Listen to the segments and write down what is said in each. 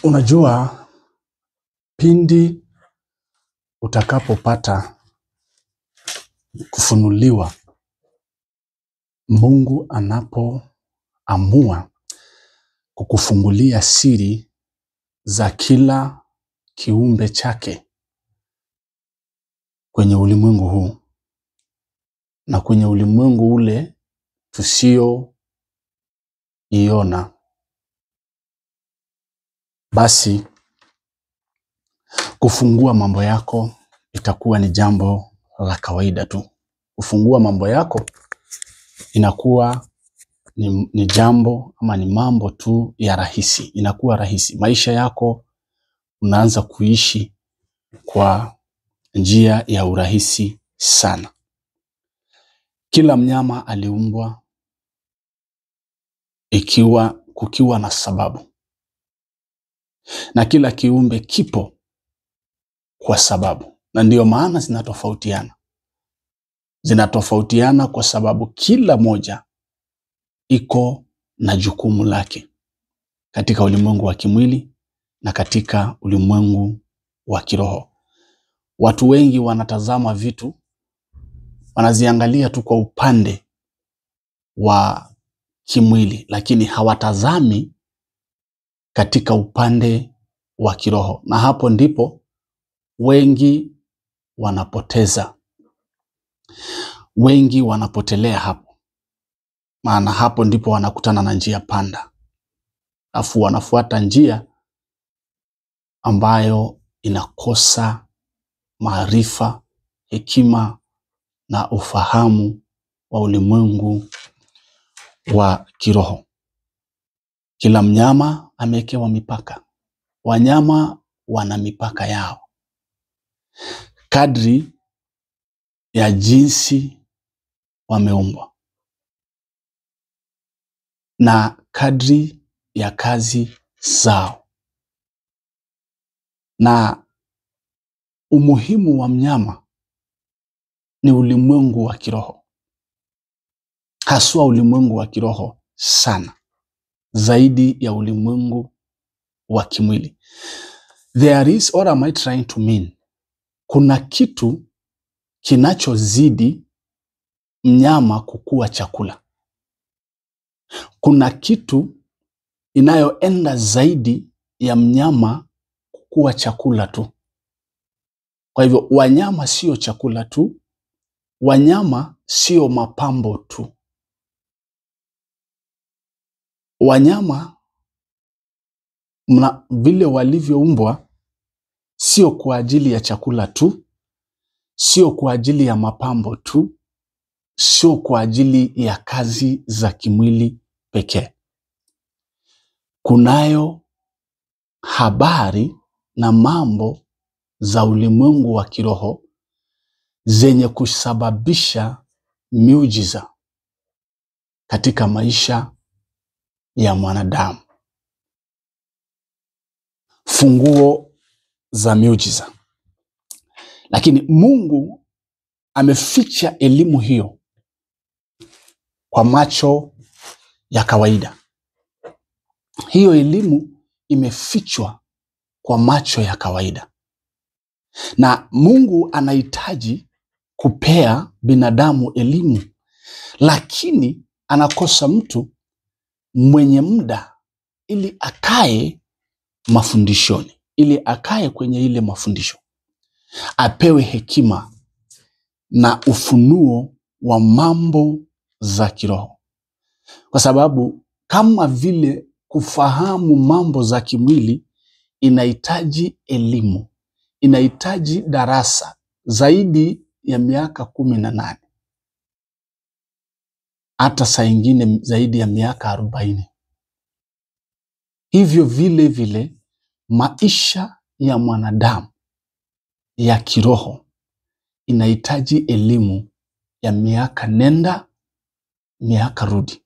Unajua, pindi utakapopata kufunuliwa, Mungu anapoamua kukufungulia siri za kila kiumbe chake kwenye ulimwengu huu na kwenye ulimwengu ule tusioiona, basi kufungua mambo yako itakuwa ni jambo la kawaida tu. Kufungua mambo yako inakuwa ni jambo ama ni mambo tu ya rahisi. Inakuwa rahisi. Maisha yako unaanza kuishi kwa njia ya urahisi sana. Kila mnyama aliumbwa kukiwa na sababu. Na kila kiumbe kipo kwa sababu. Na ndiyo maana zinatofautiana. Zinatofautiana kwa sababu kila moja iko na jukumu lake katika ulimwengu wa kimwili na katika ulimwengu wa kiroho. Watu wengi wanatazama vitu, wanaziangalia tu kwa upande wa kimwili, lakini hawatazami katika upande wa kiroho. Na hapo ndipo wengi wanapoteza. Wengi wanapotelea hapo. Maana hapo ndipo wanakutana na njia panda. Alafu wanafuata njia ambayo inakosa maarifa, hekima na ufahamu wa ulimwengu wa kiroho. Kila mnyama amewekewa mipaka. Wanyama wana mipaka yao. Kadri ya jinsi wameumbwa na kadri ya kazi zao. Na umuhimu wa mnyama ni ulimwengu wa kiroho. Haswa ulimwengu wa kiroho sana. Zaidi ya ulimwengu wa kimwili. There is, what am I trying to mean? Kuna kitu kinachozidi mnyama kukua chakula. Kuna kitu inayoenda zaidi ya mnyama kukua chakula tu. Kwa hivyo wanyama sio chakula tu. Wanyama sio mapambo tu. Wanyama vile walivyoumbwa sio kwa ajili ya chakula tu, sio kwa ajili ya mapambo tu, sio kwa ajili ya kazi za kimwili pekee. Kunayo habari na mambo za ulimwengu wa kiroho zenye kusababisha miujiza katika maisha ya mwanadamu. Funguo za miujiza. Lakini Mungu ameficha elimu hiyo kwa macho ya kawaida. Hiyo elimu imefichwa kwa macho ya kawaida. Na Mungu anahitaji kupea binadamu elimu, lakini anakosa mtu mwenye muda ili akae mafundishoni, ili akae kwenye ile mafundisho, apewe hekima na ufunuo wa mambo za kiroho. Kwa sababu kama vile kufahamu mambo za kimwili inahitaji elimu, inahitaji darasa zaidi ya miaka 18, hata saa ingine zaidi ya miaka 40. Hivyo vile vile maisha ya mwanadamu ya kiroho inahitaji elimu ya miaka nenda miaka rudi.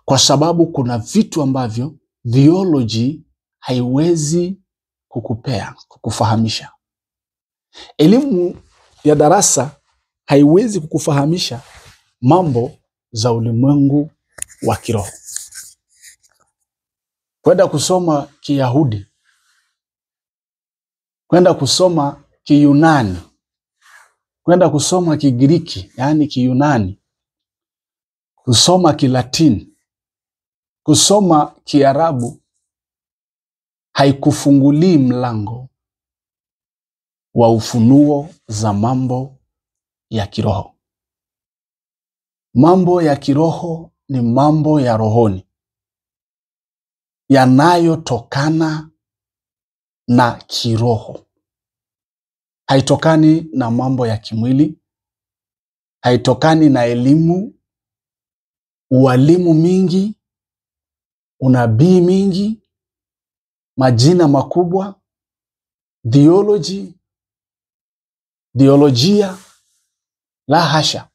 Kwa sababu kuna vitu ambavyo theology haiwezi kukufahamisha. Elimu ya darasa haiwezi kukufahamisha mambo za ulimwengu wa kiroho. kwenda kusoma Kiyahudi, kwenda kusoma Kiyunani, kwenda kusoma Kigiriki, yaani Kiyunani, kusoma Kilatini, kusoma Kiarabu, haikufungulii mlango wa ufunuo za mambo ya kiroho. Mambo ya kiroho ni mambo ya rohoni, yanayotokana na kiroho. Haitokani na mambo ya kimwili, haitokani na elimu, ualimu mingi, unabii mingi, majina makubwa, theolojia, la hasha.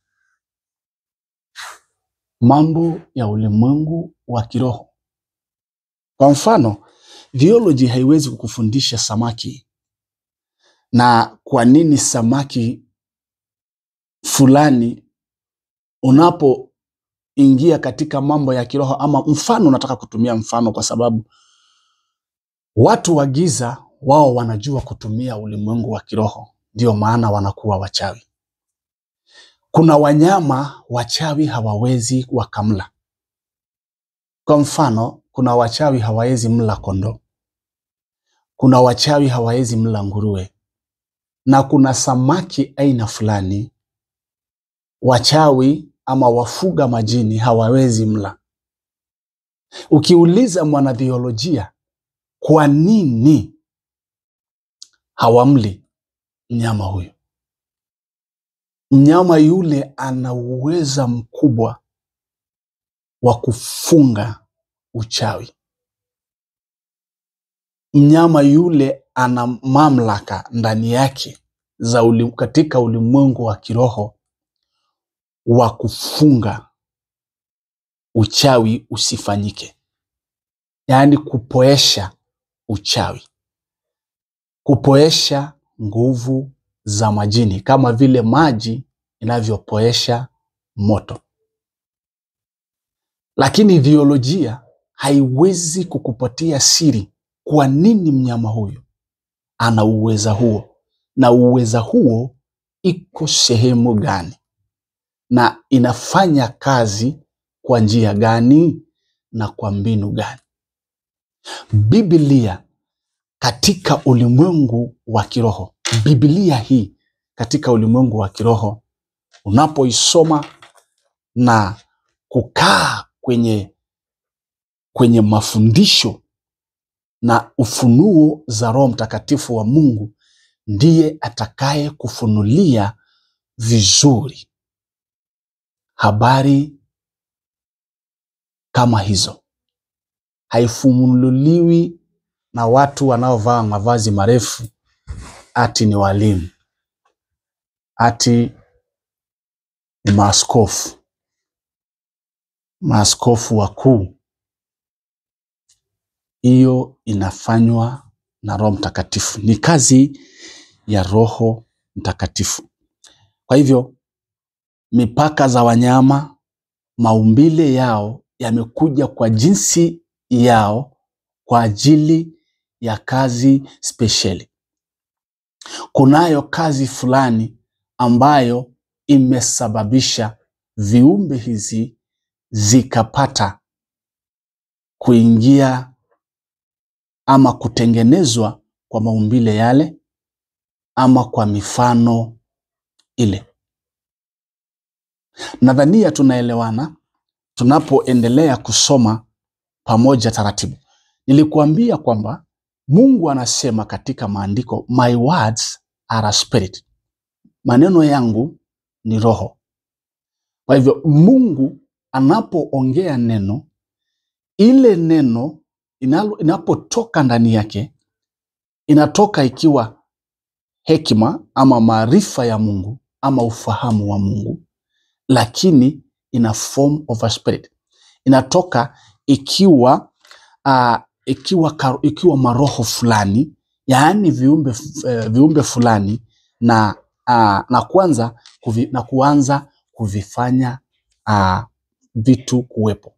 Mambo ya ulimwengu wa kiroho. Kwa mfano, theology haiwezi kukufundisha samaki na kwa nini samaki fulani. Unapoingia katika mambo ya kiroho, ama mfano, nataka kutumia mfano kwa sababu watu wa giza wao wanajua kutumia ulimwengu wa kiroho, ndio maana wanakuwa wachawi. Kuna wanyama wachawi hawawezi wakamla. Kwa mfano, kuna wachawi hawawezi mla kondoo, kuna wachawi hawawezi mla nguruwe, na kuna samaki aina fulani wachawi ama wafuga majini hawawezi mla. Ukiuliza mwanatheolojia kwa nini hawamli mnyama huyo, mnyama yule ana uwezo mkubwa wa kufunga uchawi. Mnyama yule ana mamlaka ndani yake katika ulimwengu wa kiroho wa kufunga uchawi usifanyike. Yaani kupoesha uchawi, kupoesha nguvu za majini, kama vile maji inavyopoesha moto. Lakini theolojia haiwezi kukupatia siri kwa nini mnyama huyo ana uweza huo, na uweza huo iko sehemu gani, na inafanya kazi kwa njia gani na kwa mbinu gani. Biblia katika ulimwengu wa kiroho, Biblia hii katika ulimwengu wa kiroho, unapoisoma na kukaa kwenye mafundisho na ufunuo za Roho Mtakatifu wa Mungu, ndiye atakaye kufunulia vizuri habari kama hizo. Haifunuliwi na watu wanaovaa mavazi marefu ati ni walimu, ati ni maaskofu wakuu. Hiyo inafanywa na Roho Mtakatifu, ni kazi ya Roho Mtakatifu. Kwa hivyo mipaka za wanyama, maumbile yao yamekuja kwa jinsi yao kwa ajili ya kazi spesheli. Kunayo kazi fulani ambayo imesababisha viumbe hizi zikapata kuingia ama kutengenezwa kwa maumbile yale ama kwa mifano ile. Nadhania tunaelewana tunapoendelea kusoma pamoja taratibu. Nilikuambia kwamba Mungu anasema katika maandiko, my words are a spirit. Maneno yangu ni roho. Kwa hivyo Mungu anapoongea neno, ile neno inapotoka ndani yake, inatoka ikiwa hekima ama maarifa ya Mungu ama ufahamu wa Mungu, lakini in a form of a spirit. Inatoka ikiwa maroho fulani, yaani viumbe fulani, na kuanza kuvifanya vitu kuwepo.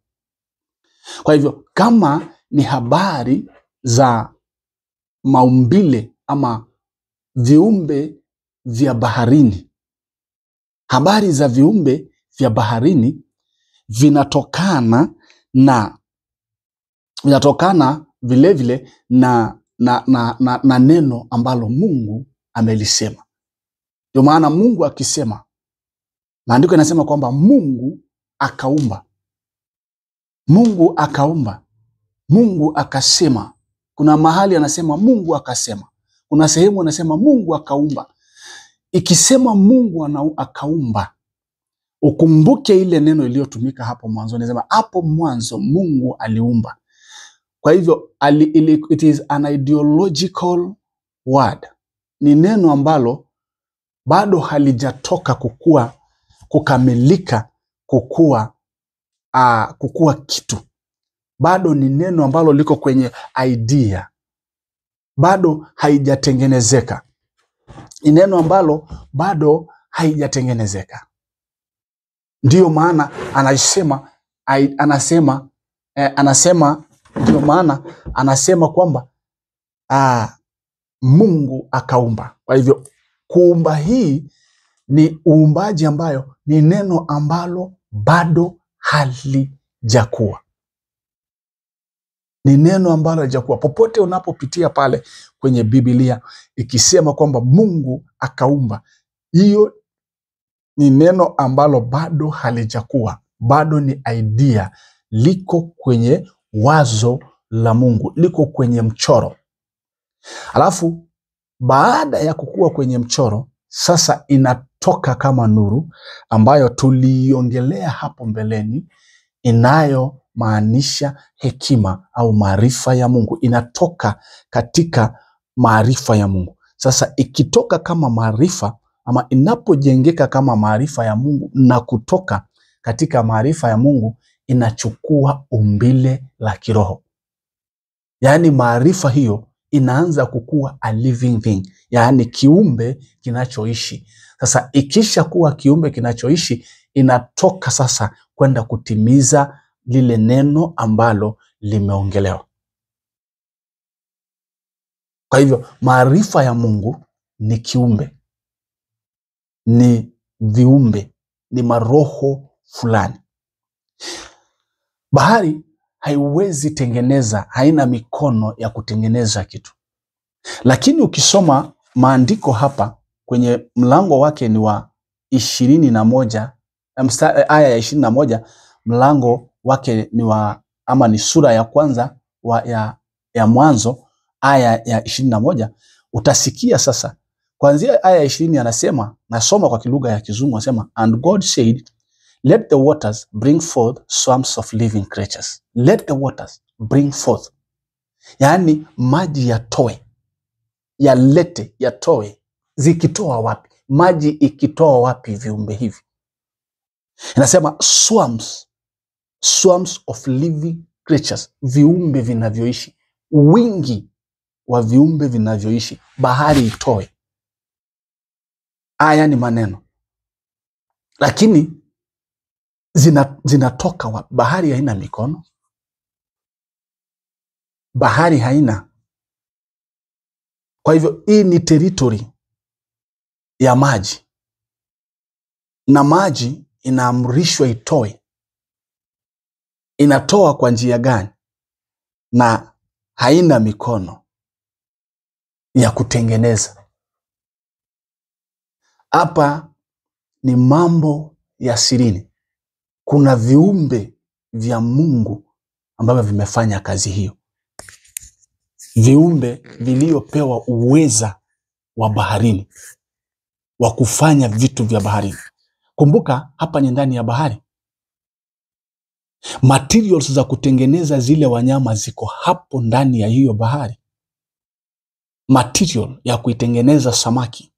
Kwa hivyo kama ni habari za maumbile ama viumbe vya baharini. Habari za viumbe vya baharini vinatokana vile vile na neno ambalo Mungu amelisema. Ndio maana Mungu akisema, maandiko yanasema kwamba Mungu akaumba. Mungu akaumba. Mungu akasema. Kuna mahali anasema Mungu akasema. Kuna sehemu anasema Mungu akaumba. Ikisema Mungu akaumba, ukumbuke ile neno iliyotumika hapo mwanzo. Anasema hapo mwanzo Mungu aliumba. Kwa hivyo it is an ideological word. Ni neno ambalo bado halijatoka kukamilika kukua kitu. Bado ni neno ambalo liko kwenye idea. Bado haijatengenezeka. Ni neno ambalo bado haijatengenezeka. Ndiyo maana ndio maana anasema kwamba Mungu akaumba. Kwa hivyo kuumba hii ni uumbaji ambayo ni neno ambalo bado halijakuwa. Ni neno ambalo halijakuwa. Popote unapopitia pale kwenye Biblia ikisema kwamba Mungu akaumba, hiyo ni neno ambalo bado halijakuwa. Bado ni idea, liko kwenye wazo la Mungu, liko kwenye mchoro. Alafu baada ya kukua kwenye mchoro, sasa inatoka kama nuru ambayo tuliiongelea hapo mbeleni, inayomaanisha hekima au maarifa ya Mungu. Inatoka katika maarifa ya Mungu. Sasa ikitoka kama maarifa ama inapojengeka kama maarifa ya Mungu na kutoka katika maarifa ya Mungu, inachukua umbile la kiroho. Yaani maarifa hiyo inaanza kukua a living thing, yaani kiumbe kinachoishi. Sasa ikisha kuwa kiumbe kinachoishi, inatoka sasa kwenda kutimiza lile neno ambalo limeongelewa. Kwa hivyo maarifa ya Mungu ni kiumbe, ni viumbe, ni maroho fulani. Bahari haiwezi tengeneza, haina mikono ya kutengeneza kitu. Lakini ukisoma maandiko hapa kwenye mlango wake ni wa 21, aya ya 21, mlango wake ni ni sura ya kwanza ya Mwanzo aya ya 21, utasikia sasa kuanzia aya ya 20 anasema, nasoma kwa kilugha ya Kizungu, anasema and God said, let the waters bring forth swarms of living creatures. Let the waters bring forth. Yaani maji yatoe. Yatoe. Zikitoa wapi? Maji ikitoa wapi viumbe hivi? Inasema swarms of living creatures. Viumbe vinavyoishi. Wingi wa viumbe vinavyoishi. Bahari itoe. Haya ni maneno. Lakini zinatoka wapi? Bahari haina mikono. Bahari haina. Kwa hivyo hii ni territory ya maji. Na maji inaamrishwa itoe. Inatoa kwa njia gani? Na haina mikono ya kutengeneza. Hapa ni mambo ya sirini. Kuna viumbe vya Mungu ambavyo vimefanya kazi hiyo. Viumbe viliopewa uweza wa baharini, wa kufanya vitu vya baharini. Kumbuka hapa ni ndani ya bahari. Materials za kutengeneza zile wanyama ziko hapo ndani ya hiyo bahari. Material ya kuitengeneza samaki.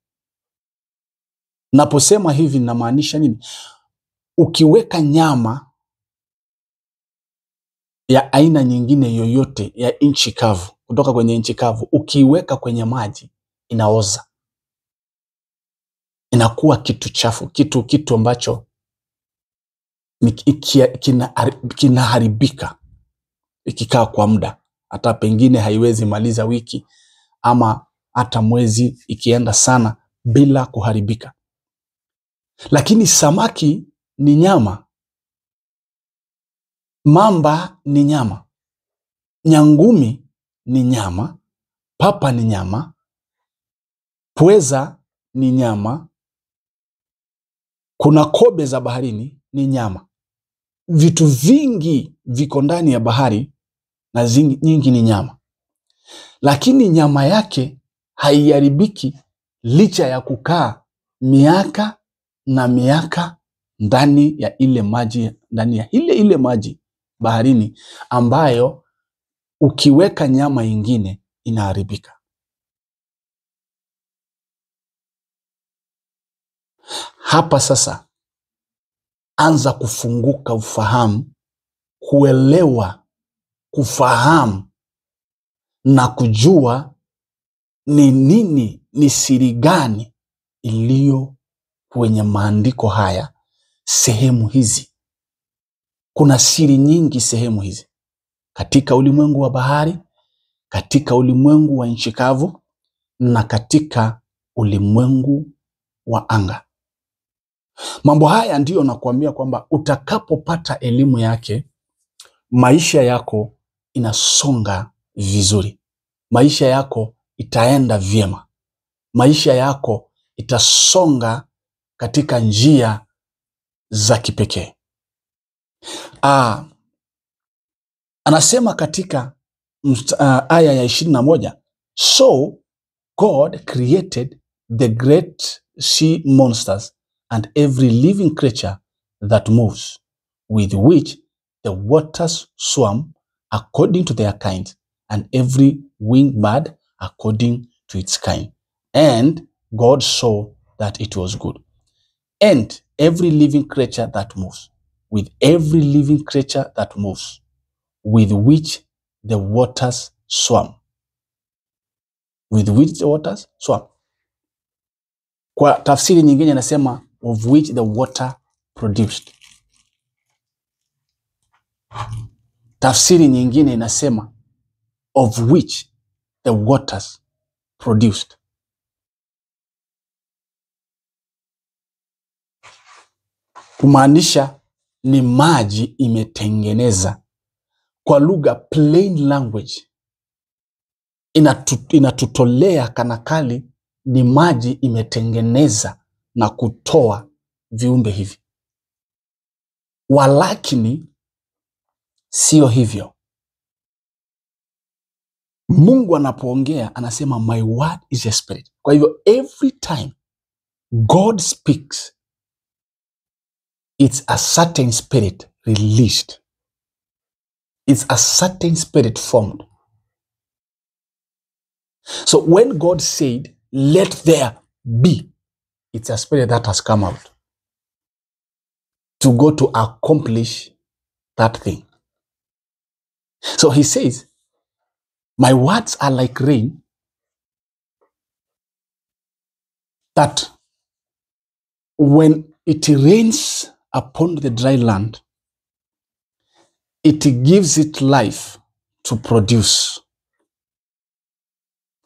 Naposema hivi namaanisha nini? Ukiweka nyama ya aina nyingine yoyote ya nchi kavu, kutoka kwenye nchi kavu, ukiweka kwenye maji inaoza. Inakuwa kitu chafu, kitu ambacho kinaharibika ikikaa kwa muda. hata pengine haiwezi maliza wiki ama hata mwezi ikienda sana bila kuharibika. Lakini samaki ni nyama, mamba ni nyama, nyangumi ni nyama, papa ni nyama, pweza ni nyama, kuna kobe za baharini ni nyama. Vitu vingi viko ndani ya bahari na nyingi ni nyama, lakini nyama yake haiharibiki licha ya kukaa miaka na miaka ndani ya ile maji, ndani ya ile maji baharini, ambayo ukiweka nyama ingine inaharibika. Hapa sasa anza kufunguka ufahamu, kuelewa, kufahamu na kujua ni nini, ni siri gani iliyo kwenye maandiko haya. Sehemu hizi, kuna siri nyingi sehemu hizi, katika ulimwengu wa bahari, katika ulimwengu wa nchi kavu na katika ulimwengu wa anga. Mambo haya ndiyo nakuambia kwamba utakapopata elimu yake, maisha yako inasonga vizuri, maisha yako itaenda vyema, maisha yako itasonga katika njia za kipekee. Anasema katika aya ya 21, so God created the great sea monsters and every living creature that moves, with which the waters swam according to their kind, and every winged bird according to its kind. And God saw that it was good. And every living creature that moves, with every living creature that moves, with which the waters swam. With which the waters swam. Kwa tafsiri nyingine nasema of which the water produced. Tafsiri nyingine inasema of which the waters produced. Kumaanisha ni maji imetengeneza. Kwa lugha plain language inatutolea kanakali ni maji imetengeneza na kutoa viumbe hivi. Walakini sio hivyo. Mungu anapoongea anasema my word is a spirit. Kwa hivyo every time God speaks, it's a certain spirit released. It's a certain spirit formed. So when God said, let there be, it's a spirit that has come out to go to accomplish that thing. So he says, my words are like rain that when it rains upon the dry land, it gives it life to produce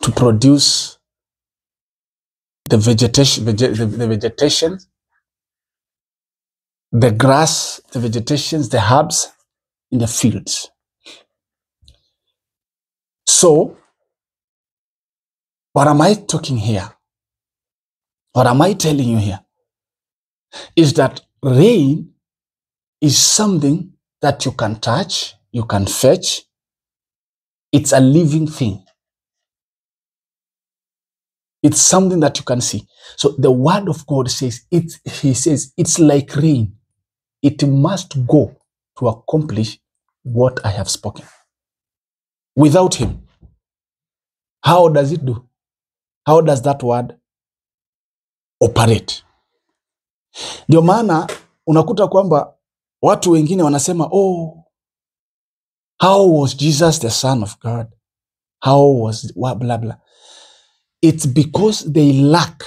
the vegetation, the grass, the vegetations, the herbs in the fields. So, what am I talking here? What am I telling you here? Is that rain is something that you can touch, you can fetch. It's a living thing. It's something that you can see. So the word of God says, he says, it's like rain. It must go to accomplish what I have spoken. Without him, how does it do? How does that word operate? Ndio maana unakuta kwamba watu wengine wanasema, oh, how was Jesus the Son of God? How was blah blah. It's because they lack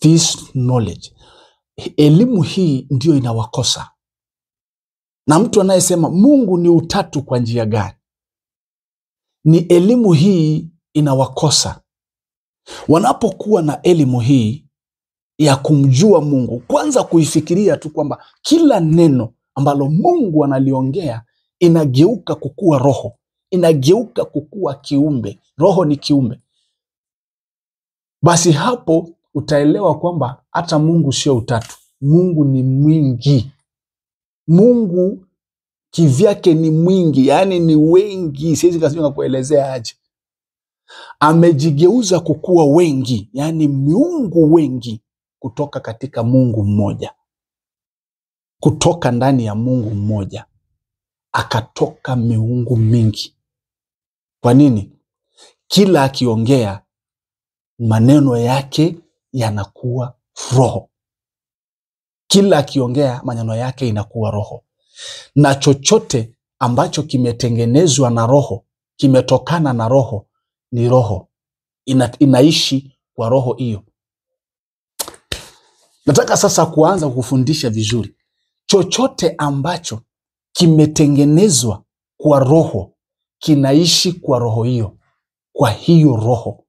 this knowledge. Elimu hii ndio inawakosa. Na mtu anayesema Mungu ni utatu kwa njia gani? ni elimu hii inawakosa. Wanapokuwa na elimu hii ya kumjua Mungu, kwanza kuifikiria tu kwamba kila neno ambalo Mungu analiongea inageuka kukua roho, inageuka kukua kiumbe. Roho ni kiumbe. Basi hapo utaelewa kwamba hata Mungu sio utatu. Mungu ni mwingi. Mungu kivyake ni mwingi, yani ni wengi. Siwezi kasema kuelezea aje. Amejigeuza kukua wengi, yani miungu wengi kutoka katika Mungu mmoja. Kutoka ndani ya Mungu mmoja akatoka miungu mingi. Kwa nini? Kila akiongea maneno yake yanakuwa roho. Kila akiongea maneno yake inakuwa roho. Na chochote ambacho kimetengenezwa na roho, kimetokana na roho, ni roho. Inaishi kwa roho hiyo. Nataka sasa kuanza kufundisha vizuri. Chochote ambacho kimetengenezwa kwa roho, kinaishi kwa roho hiyo. Kwa hiyo roho.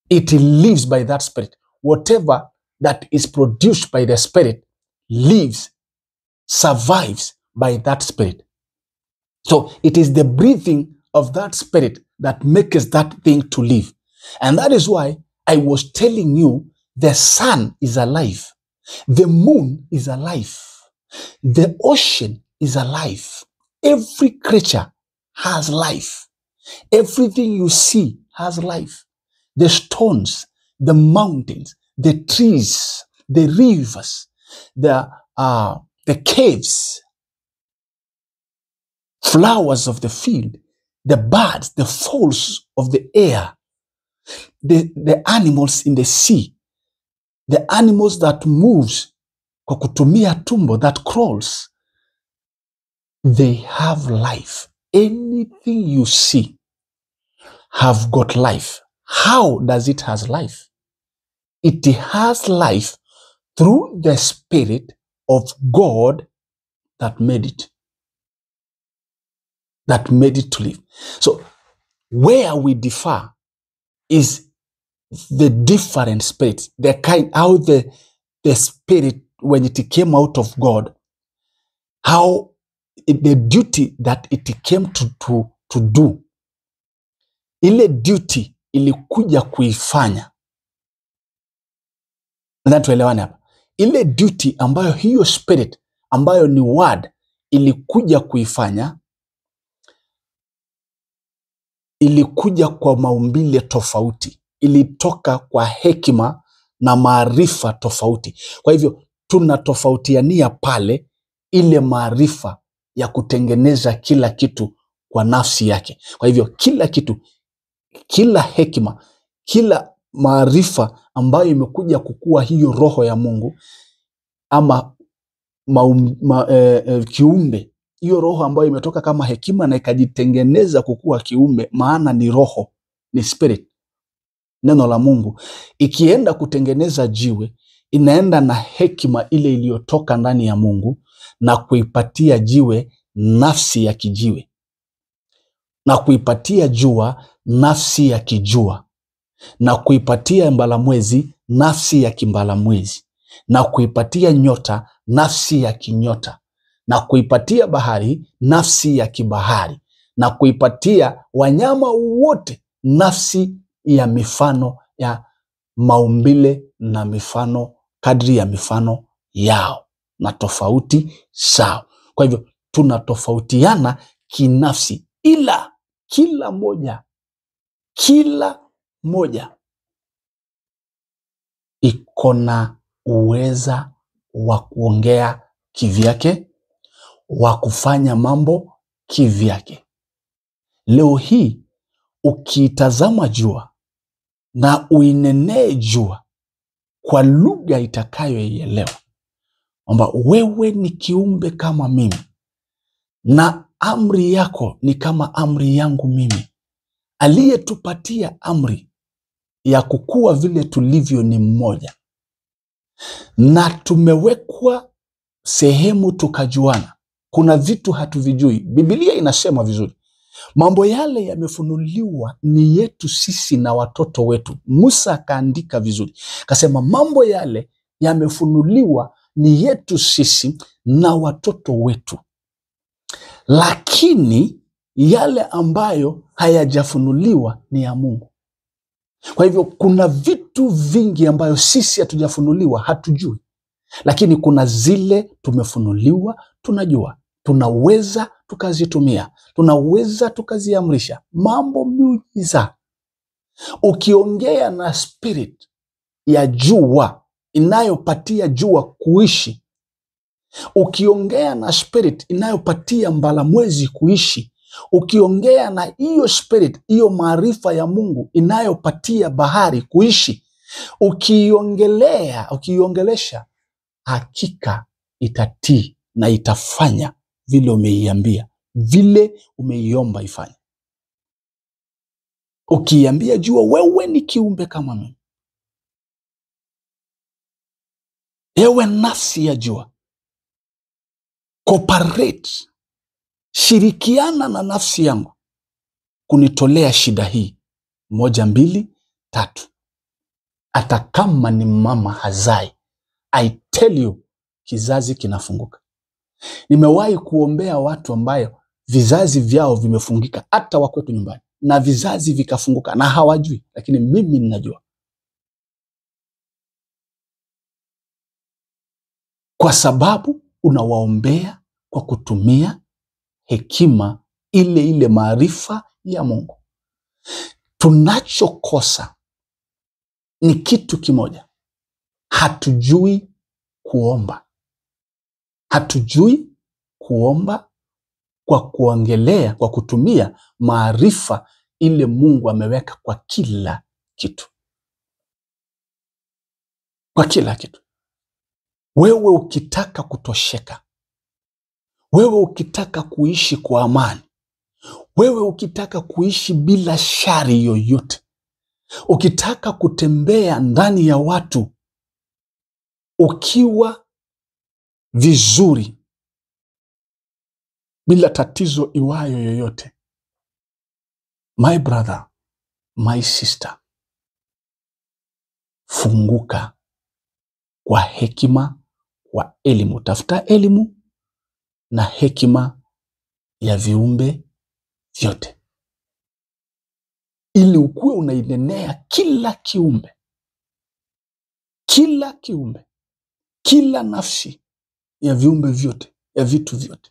It lives by that spirit. Whatever that is produced by the spirit lives, survives by that spirit. So it is the breathing of that spirit that makes that thing to live. And that is why I was telling you the sun is alive. The moon is alive. The ocean is alive. Every creature has life. Everything you see has life. The stones, the mountains, the trees, the rivers, the caves, flowers of the field, the birds, the fowls of the air, the animals in the sea, the animals that moves kwa kutumia tumbo, that crawls, they have life. Anything you see have got life. How does it has life? It has life through the Spirit of God that made it. That made it to live. So where we differ is the different spirits, the kind, how the spirit, when it came out of God, how the duty that it came to do, ile duty ilikuja kuifanya. Na tuelewane hapa. Ile duty ambayo hiyo spirit ambayo ni word ilikuja kuifanya, ilikuja kwa maumbile tofauti. Ilitoka kwa hekima na maarifa tofauti. Kwa hivyo tunatofautiania pale ile maarifa ya kutengeneza kila kitu kwa nafsi yake. Kwa hivyo kila kitu, kila hekima, kila maarifa ambayo imekuja kukua hiyo roho ya Mungu ama kiumbe, hiyo roho ambayo imetoka kama hekima na ikajitengeneza kukua kiumbe, maana ni roho, ni spirit, neno la Mungu, ikienda kutengeneza jiwe, inaenda na hekima ile iliyotoka ndani ya Mungu na kuipatia jiwe nafsi ya kijiwe, na kuipatia jua nafsi ya kijua, na kuipatia mbalamwezi nafsi ya kimbalamwezi, na kuipatia nyota nafsi ya kinyota, na kuipatia bahari nafsi ya kibahari, na kuipatia wanyama wote nafsi ya mifano ya maumbile na mifano kadri ya mifano yao na tofauti sawa. Kwa hivyo tunatofautiana kinafsi, ila kila moja iko na uweza wa kuongea kivyake, wa kufanya mambo kivyake. Leo hii ukiitazama jua na uinenee jua kwa lugha itakayoielewa, kwamba wewe ni kiumbe kama mimi na amri yako ni kama amri yangu mimi. Aliyetupatia amri ya kukua vile tulivyo ni mmoja, na tumewekwa sehemu tukajuana. Kuna vitu hatuvijui. Biblia inasema vizuri, Mambo yale yamefunuliwa ni yetu sisi na watoto wetu. Musa akaandika vizuri, akasema mambo yale yamefunuliwa ni yetu sisi na watoto wetu, lakini yale ambayo hayajafunuliwa ni ya Mungu. Kwa hivyo kuna vitu vingi ambayo sisi hatujafunuliwa, hatujui, lakini kuna zile tumefunuliwa, tunajua, tunaweza tukazitumia, tunaweza tukaziamrisha. Mambo miujiza. Ukiongea na spirit ya jua inayopatia jua kuishi, ukiongea na spirit inayopatia mbalamwezi kuishi, ukiongea na hiyo spirit, hiyo maarifa ya Mungu inayopatia bahari kuishi, ukiongelesha, hakika itatii na itafanya vile umeiambia, vile umeiomba ifanye. Ukiambia jua wewe ni kiumbe kama mimi, ewe nafsi ya jua, cooperate, shirikiana na nafsi yangu kunitolea shida hii 1, 2, 3. Hata kama ni mama hazai, I tell you, kizazi kinafunguka. Nimewahi kuombea watu ambayo vizazi vyao vimefungika, hata wakwetu nyumbani, na vizazi vikafunguka na hawajui, lakini mimi ninajua. Kwa sababu unawaombea kwa kutumia hekima ile maarifa ya Mungu. Tunachokosa ni kitu kimoja. Hatujui kuomba. Hatujui kuomba kwa kuongelea, kwa kutumia maarifa ile Mungu ameweka kwa kila kitu. Kwa kila kitu. Wewe ukitaka kutosheka, wewe ukitaka kuishi kwa amani, wewe ukitaka kuishi bila shari yoyote, ukitaka kutembea ndani ya watu ukiwa vizuri bila tatizo iwayo yoyote, my brother, my sister, funguka kwa hekima, kwa elimu. Tafuta elimu na hekima ya viumbe vyote, ili ukuwe unainenea kila kiumbe, kila nafsi ya viumbe vyote, ya vitu vyote.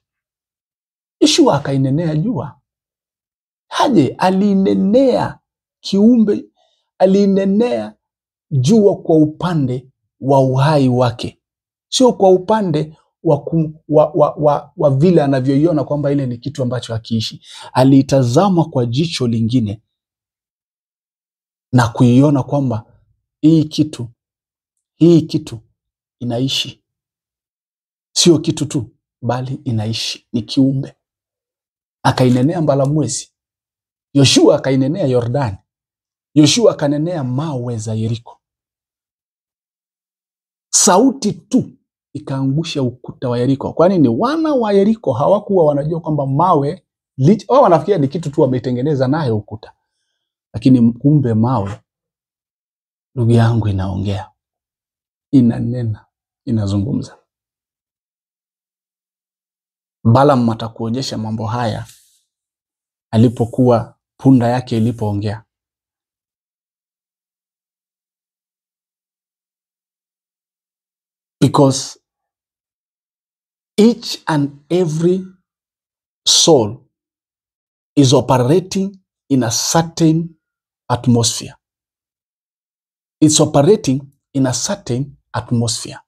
Yeshua akainenea jua. Haje alinenea kiumbe, alinenea jua kwa upande wa uhai wake, sio kwa upande wa vile anavyoiona kwamba ile ni kitu ambacho hakiishi. Alitazama kwa jicho lingine na kuiona kwamba hii kitu inaishi. Sio kitu tu, bali inaishi, ni kiumbe. Akainenea mbalamwezi. Yoshua akainenea Yordani. Yoshua akanenea mawe za Yeriko. Sauti tu ikaangusha ukuta wa Yeriko. Kwani ni wana wa Yeriko hawakuwa wanajua kwamba mawe, wao wanafikiria ni kitu tu wametengeneza nayo ukuta. Lakini kumbe mawe, ndugu yangu, inaongea, inanena, inazungumza. Balaam atakuonyesha mambo haya alipokuwa punda yake ilipoongea. Because each and every soul is operating in a certain atmosphere. It's operating in a certain atmosphere.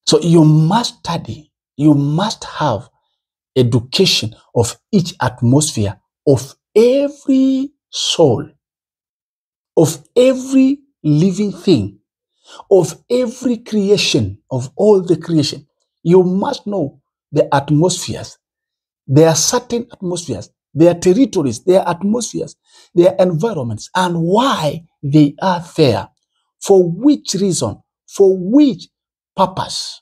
So you must study, you must have education of each atmosphere of every soul, of every living thing, of every creation, of all the creation. You must know the atmospheres. There are certain atmospheres, their territories, their atmospheres, their environments, and why they are there, for which reason, for which purpose.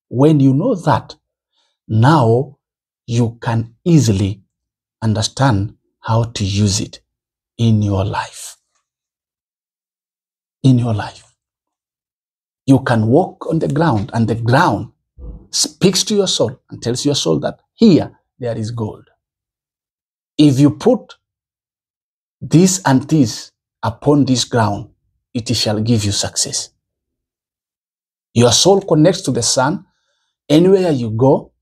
When you know that, now you can easily understand how to use it in your life. In your life. You can walk on the ground and the ground speaks to your soul and tells your soul that here there is gold. If you put this and this upon this ground, it shall give you success. Your soul connects to the sun. Anywhere you go,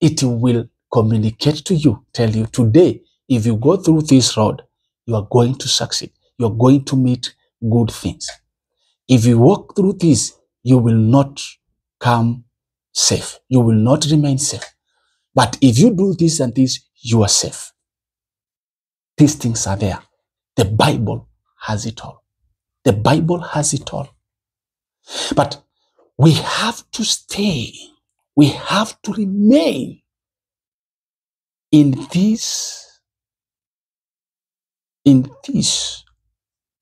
it will communicate to you, tell you, today, if you go through this road, you are going to succeed. You are going to meet good things. If you walk through this, you will not come safe. You will not remain safe. But if you do this and this, you are safe. These things are there. The Bible has it all. The Bible has it all. But we have to stay. We have to remain in this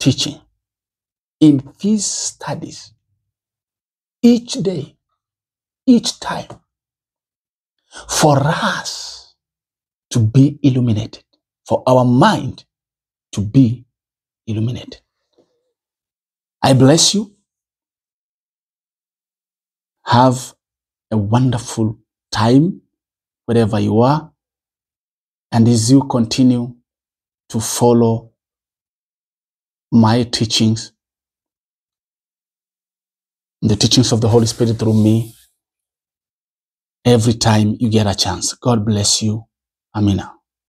teaching, in these studies, each day, each time, for us to be illuminated, for our mind to be illuminated. I bless you. Have a wonderful time wherever you are. And as you continue to follow my teachings, the teachings of the Holy Spirit through me, every time you get a chance. God bless you. Amina.